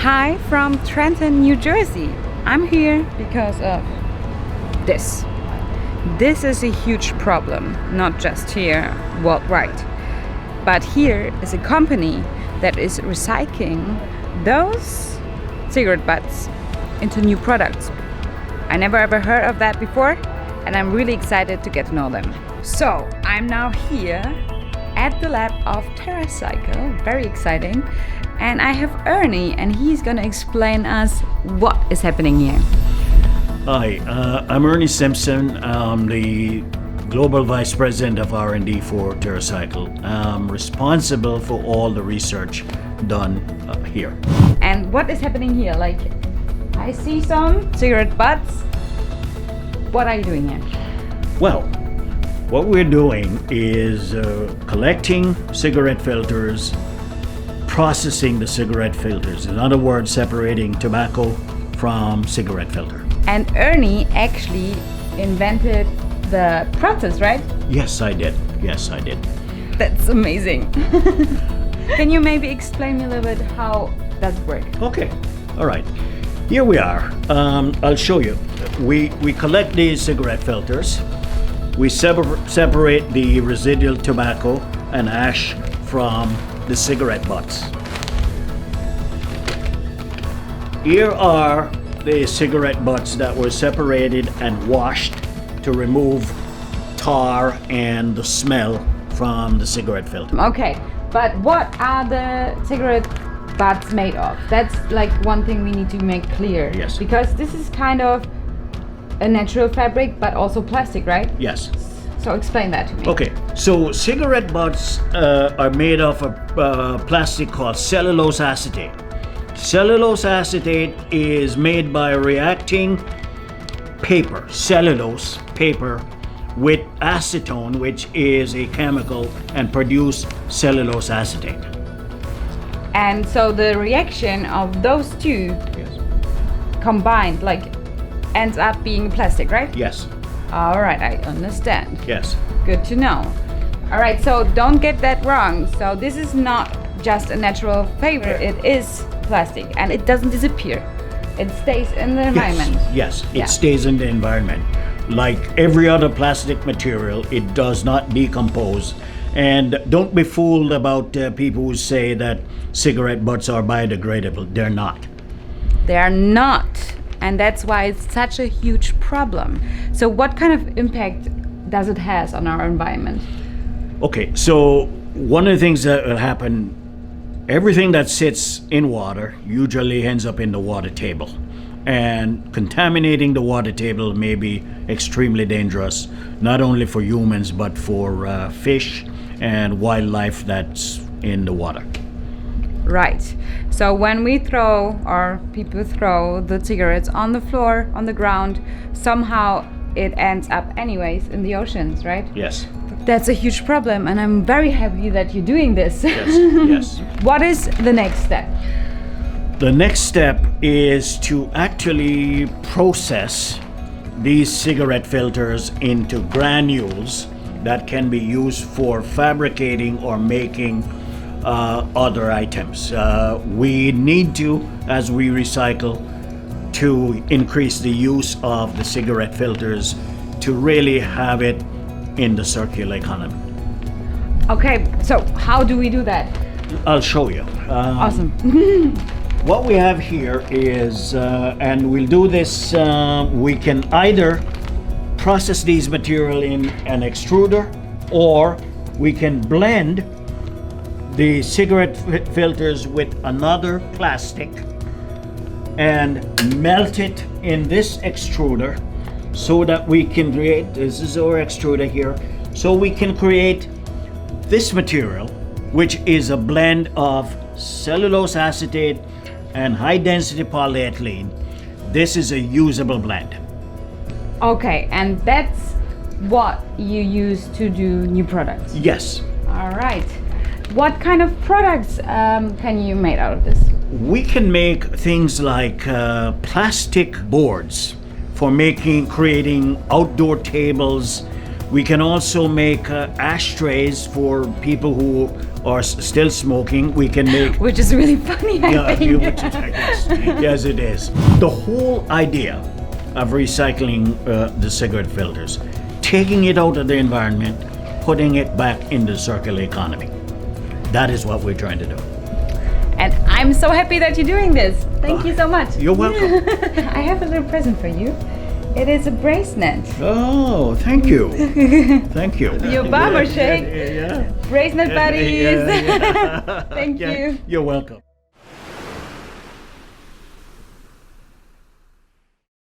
Hi from Trenton, New Jersey. I'm here because of this. This is a huge problem, not just here, worldwide. But here is a company that is recycling those cigarette butts into new products. I never ever heard of that before, and I'm really excited to get to know them. So I'm now here at the lab of Terracycle, very exciting. And I have Ernie, and he's gonna explain us what is happening here. Hi, I'm Ernie Simpson. I'm the Global Vice President of R&D for Terracycle. I'm responsible for all the research done here. And what is happening here? Like, I see some cigarette butts. What are you doing here? Well, what we're doing is collecting cigarette filters, processing the cigarette filters. In other words, separating tobacco from cigarette filter. And Ernie actually invented the process, right? Yes, I did. That's amazing. Can you maybe explain me a little bit how does it work? Okay, all right. Here we are. I'll show you. We collect these cigarette filters. We separate the residual tobacco and ash from the cigarette butts. Here are the cigarette butts that were separated and washed to remove tar and the smell from the cigarette filter. Okay, but what are the cigarette butts made of? That's like one thing we need to make clear. Yes. Because this is kind of a natural fabric, but also plastic, right? Yes. So explain that to me. Okay, so cigarette butts are made of a plastic called cellulose acetate. Cellulose acetate is made by reacting paper, cellulose paper, with acetone, which is a chemical, and produce cellulose acetate. And so the reaction of those two combined, like, ends up being plastic, right? Yes. All right, I understand. Yes. Good to know. All right, so don't get that wrong. So this is not just a natural fiber, it is plastic, and it doesn't disappear. It stays in the environment. Yes, it stays in the environment. Like every other plastic material, it does not decompose. And don't be fooled about people who say that cigarette butts are biodegradable. They're not. They are not. And that's why it's such a huge problem. So what kind of impact does it has on our environment? Okay, so one of the things that will happen, everything that sits in water usually ends up in the water table. And contaminating the water table may be extremely dangerous, not only for humans, but for fish and wildlife that's in the water. Right. So when we throw, or people throw the cigarettes on the floor, on the ground, somehow it ends up anyways in the oceans, right? Yes. That's a huge problem, and I'm very happy that you're doing this. Yes. What is the next step? The next step is to actually process these cigarette filters into granules that can be used for fabricating or making other items. We need to, as we recycle, to increase the use of the cigarette filters to really have it in the circular economy. Okay, so how do we do that? I'll show you. Awesome. What we have here is, and we'll do this, we can either process these material in an extruder, or we can blend the cigarette filters with another plastic and melt it in this extruder so that we can create, this is our extruder here, so we can create this material, which is a blend of cellulose acetate and high density polyethylene. This is a usable blend. Okay, and that's what you use to do new products? Yes. All right. What kind of products can you make out of this? We can make things like plastic boards for creating outdoor tables. We can also make ashtrays for people who or still smoking, we can make. Which is really funny, I think. Yes, it is. The whole idea of recycling the cigarette filters, taking it out of the environment, putting it back in the circular economy. That is what we're trying to do. And I'm so happy that you're doing this. Thank you so much. You're welcome. I have a little present for you. It is a bracenet. Oh, thank you. Thank you. Your bomber shake. Yeah. Bracenet buddies. Yeah. Thank you. You're welcome.